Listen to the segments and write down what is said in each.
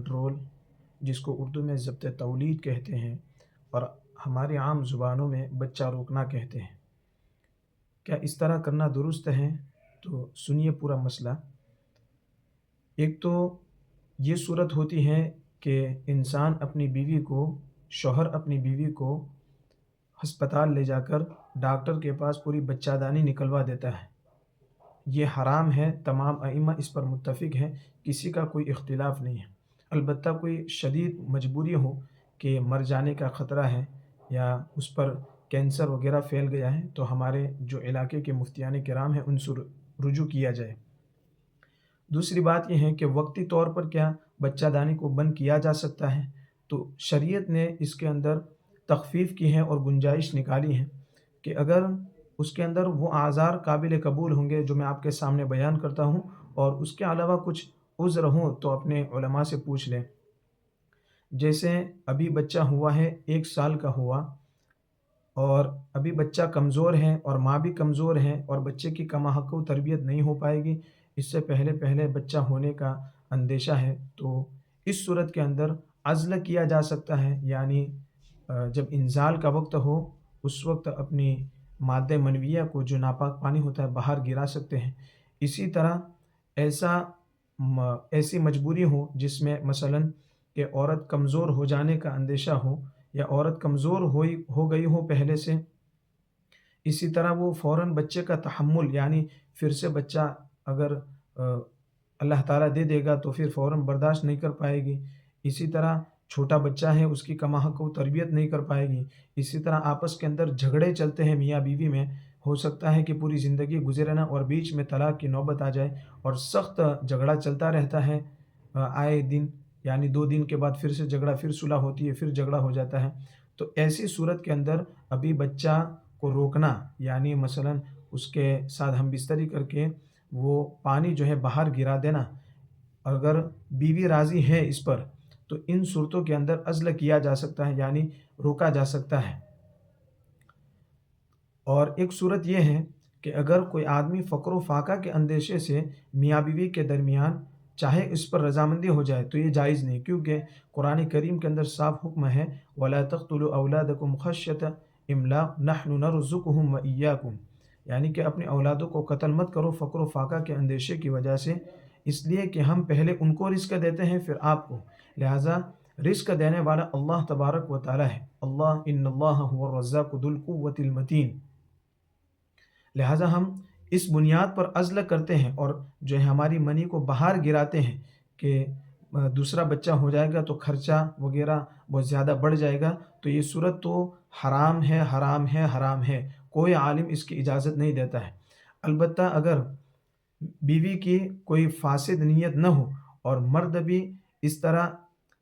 Control, جس کو اردو میں ضبط تولید کہتے ہیں اور ہماری عام زبانوں میں بچہ روکنا کہتے ہیں، کیا اس طرح کرنا درست ہے؟ تو سنیے پورا مسئلہ۔ ایک تو یہ صورت ہوتی ہے کہ انسان اپنی بیوی کو، شوہر اپنی بیوی کو ہسپتال لے جا کر ڈاکٹر کے پاس پوری بچہ دانی نکلوا دیتا ہے۔ یہ حرام ہے، تمام ائمہ اس پر متفق ہیں، کسی کا کوئی اختلاف نہیں ہے۔ البتہ کوئی شدید مجبوری ہو کہ مر جانے کا خطرہ ہے یا اس پر کینسر وغیرہ پھیل گیا ہے تو ہمارے جو علاقے کے مفتیان کرام ہیں ان سے رجوع کیا جائے۔ دوسری بات یہ ہے کہ وقتی طور پر کیا بچہ دانی کو بند کیا جا سکتا ہے؟ تو شریعت نے اس کے اندر تخفیف کی ہے اور گنجائش نکالی ہے کہ اگر اس کے اندر وہ اعذار قابل قبول ہوں گے جو میں آپ کے سامنے بیان کرتا ہوں، اور اس کے علاوہ کچھ عذر ہوں تو اپنے علماء سے پوچھ لیں۔ جیسے ابھی بچہ ہوا ہے، 1 سال کا ہوا، اور ابھی بچہ کمزور ہے اور ماں بھی کمزور ہے اور بچے کی کما حق و تربیت نہیں ہو پائے گی، اس سے پہلے بچہ ہونے کا اندیشہ ہے، تو اس صورت کے اندر عزل کیا جا سکتا ہے، یعنی جب انزال کا وقت ہو اس وقت اپنی مادہ منویہ کو جو ناپاک پانی ہوتا ہے باہر گرا سکتے ہیں۔ اسی طرح ایسی مجبوری ہو جس میں مثلاً کہ عورت کمزور ہو جانے کا اندیشہ ہو یا عورت کمزور ہو گئی ہو پہلے سے، اسی طرح وہ فوراً بچے کا تحمل، یعنی پھر سے بچہ اگر اللہ تعالیٰ دے دے گا تو پھر فوراً برداشت نہیں کر پائے گی، اسی طرح چھوٹا بچہ ہے اس کی کما حق و تربیت نہیں کر پائے گی، اسی طرح آپس کے اندر جھگڑے چلتے ہیں میاں بیوی میں، ہو سکتا ہے کہ پوری زندگی گزرے نہ اور بیچ میں طلاق کی نوبت آ جائے اور سخت جھگڑا چلتا رہتا ہے آئے دن، یعنی 2 دن کے بعد پھر سے جھگڑا، پھر صلح ہوتی ہے، پھر جھگڑا ہو جاتا ہے۔ تو ایسی صورت کے اندر ابھی بچہ کو روکنا، یعنی مثلاً اس کے ساتھ ہم بستری کر کے وہ پانی جو ہے باہر گرا دینا، اگر بیوی راضی ہے اس پر تو ان صورتوں کے اندر عزل کیا جا سکتا ہے، یعنی روکا جا سکتا ہے۔ اور ایک صورت یہ ہے کہ اگر کوئی آدمی فقر و فاقہ کے اندیشے سے میاں بیوی کے درمیان چاہے اس پر رضامندی ہو جائے تو یہ جائز نہیں، کیونکہ قرآن کریم کے اندر صاف حکم ہے وَلَا تَقْتُلُوا أَوْلَادَكُمْ خَشْيَةَ إِمْلَاقٍ نَحْنُ نَرْزُقُهُمْ وَإِيَّاكُمْ، یعنی کہ اپنے اولادوں کو قتل مت کرو فقر و فاقہ کے اندیشے کی وجہ سے، اس لیے کہ ہم پہلے ان کو رزق دیتے ہیں پھر آپ کو، لہٰذا رزق دینے والا اللہ تبارک و تعالی ہے، اللہ ان اللہ هو الرزاق ذو القوة المتین، لہٰذا ہم اس بنیاد پر عزل کرتے ہیں اور جو ہے ہماری منی کو باہر گراتے ہیں کہ دوسرا بچہ ہو جائے گا تو خرچہ وغیرہ بہت زیادہ بڑھ جائے گا، تو یہ صورت تو حرام ہے، حرام ہے، حرام ہے، کوئی عالم اس کی اجازت نہیں دیتا ہے۔ البتہ اگر بیوی کی کوئی فاسد نیت نہ ہو اور مرد بھی اس طرح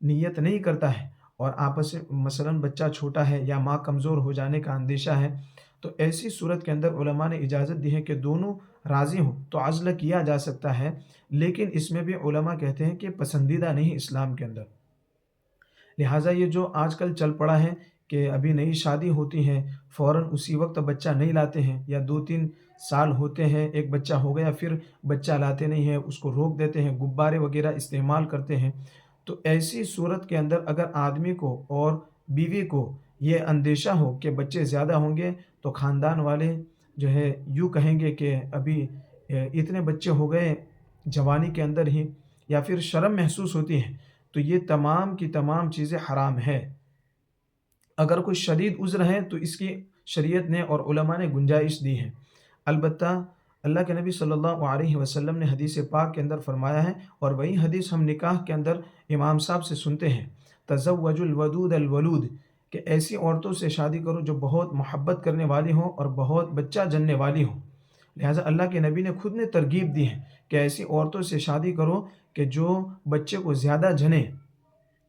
نیت نہیں کرتا ہے اور آپس میں مثلاً بچہ چھوٹا ہے یا ماں کمزور ہو جانے کا اندیشہ ہے، تو ایسی صورت کے اندر علماء نے اجازت دی ہے کہ دونوں راضی ہوں تو عزل کیا جا سکتا ہے، لیکن اس میں بھی علماء کہتے ہیں کہ پسندیدہ نہیں اسلام کے اندر۔ لہٰذا یہ جو آج کل چل پڑا ہے کہ ابھی نئی شادی ہوتی ہے فوراً اسی وقت بچہ نہیں لاتے ہیں، یا 2-3 سال ہوتے ہیں ایک بچہ ہو گیا پھر بچہ لاتے نہیں ہیں، اس کو روک دیتے ہیں، غبارے وغیرہ استعمال کرتے ہیں، تو ایسی صورت کے اندر اگر آدمی کو اور بیوی کو یہ اندیشہ ہو کہ بچے زیادہ ہوں گے تو خاندان والے جو ہے یوں کہیں گے کہ ابھی اتنے بچے ہو گئے جوانی کے اندر ہی، یا پھر شرم محسوس ہوتی ہے، تو یہ تمام کی تمام چیزیں حرام ہے۔ اگر کوئی شدید عذر ہے تو اس کی شریعت نے اور علماء نے گنجائش دی ہے۔ البتہ اللہ کے نبی صلی اللہ علیہ وسلم نے حدیث پاک کے اندر فرمایا ہے، اور وہی حدیث ہم نکاح کے اندر امام صاحب سے سنتے ہیں، تزوجوا الودود الولود، کہ ایسی عورتوں سے شادی کرو جو بہت محبت کرنے والی ہوں اور بہت بچہ جننے والی ہوں۔ لہٰذا اللہ کے نبی نے خود نے ترغیب دی ہے کہ ایسی عورتوں سے شادی کرو کہ جو بچے کو زیادہ جنے۔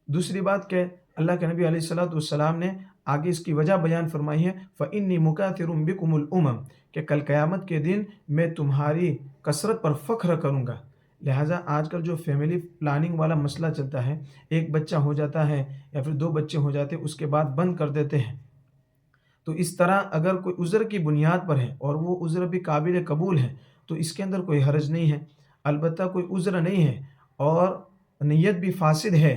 دوسری بات کہ اللہ کے نبی علیہ الصلوۃ والسلام نے آگے اس کی وجہ بیان فرمائی ہے فَإِنِّي مُكَاثِرٌ بِكُمُ الْأُمَمَ، کہ کل قیامت کے دن میں تمہاری کثرت پر فخر کروں گا۔ لہٰذا آج کل جو فیملی پلاننگ والا مسئلہ چلتا ہے، ایک بچہ ہو جاتا ہے یا پھر 2 بچے ہو جاتے ہیں اس کے بعد بند کر دیتے ہیں، تو اس طرح اگر کوئی عذر کی بنیاد پر ہے اور وہ عذر بھی قابل قبول ہے تو اس کے اندر کوئی حرج نہیں ہے۔ البتہ کوئی عذر نہیں ہے اور نیت بھی فاسد ہے،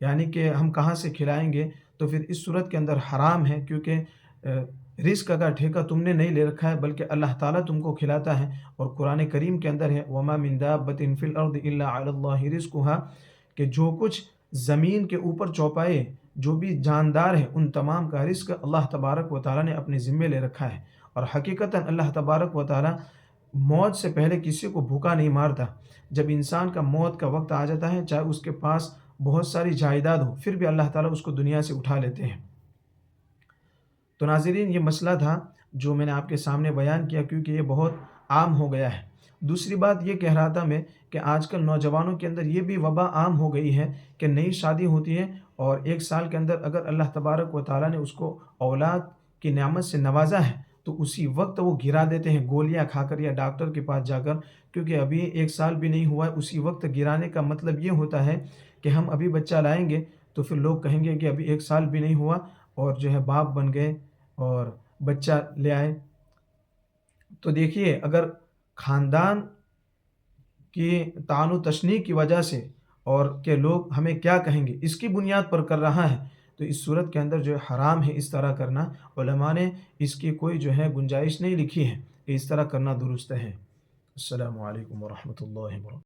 یعنی کہ ہم کہاں سے کھلائیں گے، تو پھر اس صورت کے اندر حرام ہے، کیونکہ رزق کا ٹھیکہ تم نے نہیں لے رکھا ہے بلکہ اللہ تعالیٰ تم کو کھلاتا ہے۔ اور قرآن کریم کے اندر ہے وَمَا مِن دَابَّةٍ فِي الْأَرْضِ إِلَّا عَلَى اللَّهِ رِزْقُهَا، کہ جو کچھ زمین کے اوپر چوپائے، جو بھی جاندار ہے، ان تمام کا رزق اللہ تبارک و تعالیٰ نے اپنے ذمے لے رکھا ہے۔ اور حقیقتاً اللہ تبارک و تعالیٰ موت سے پہلے کسی کو بھوکا نہیں مارتا۔ جب انسان کا موت کا وقت آ جاتا ہے، چاہے اس کے پاس بہت ساری جائیداد ہو، پھر بھی اللہ تعالیٰ اس کو دنیا سے اٹھا لیتے ہیں۔ تو ناظرین، یہ مسئلہ تھا جو میں نے آپ کے سامنے بیان کیا، کیونکہ یہ بہت عام ہو گیا ہے۔ دوسری بات یہ کہہ رہا تھا میں کہ آج کل نوجوانوں کے اندر یہ بھی وبا عام ہو گئی ہے کہ نئی شادی ہوتی ہے اور 1 سال کے اندر اگر اللہ تبارک و تعالیٰ نے اس کو اولاد کی نعمت سے نوازا ہے تو اسی وقت وہ گرا دیتے ہیں گولیاں کھا کر یا ڈاکٹر کے پاس جا کر، کیونکہ ابھی 1 سال بھی نہیں ہوا ہے۔ اسی وقت گرانے کا مطلب یہ ہوتا ہے کہ ہم ابھی بچہ لائیں گے تو پھر لوگ کہیں گے کہ ابھی 1 سال بھی نہیں ہوا اور جو ہے باپ بن گئے اور بچہ لے آئے۔ تو دیکھیے، اگر خاندان کی تعان و تشنیع کی وجہ سے اور کہ لوگ ہمیں کیا کہیں گے اس کی بنیاد پر کر رہا ہے، تو اس صورت کے اندر جو ہے حرام ہے اس طرح کرنا۔ علماء نے اس کی کوئی جو ہے گنجائش نہیں لکھی ہے کہ اس طرح کرنا درست ہے۔ السلام علیکم ورحمۃ اللہ وبرکاتہ۔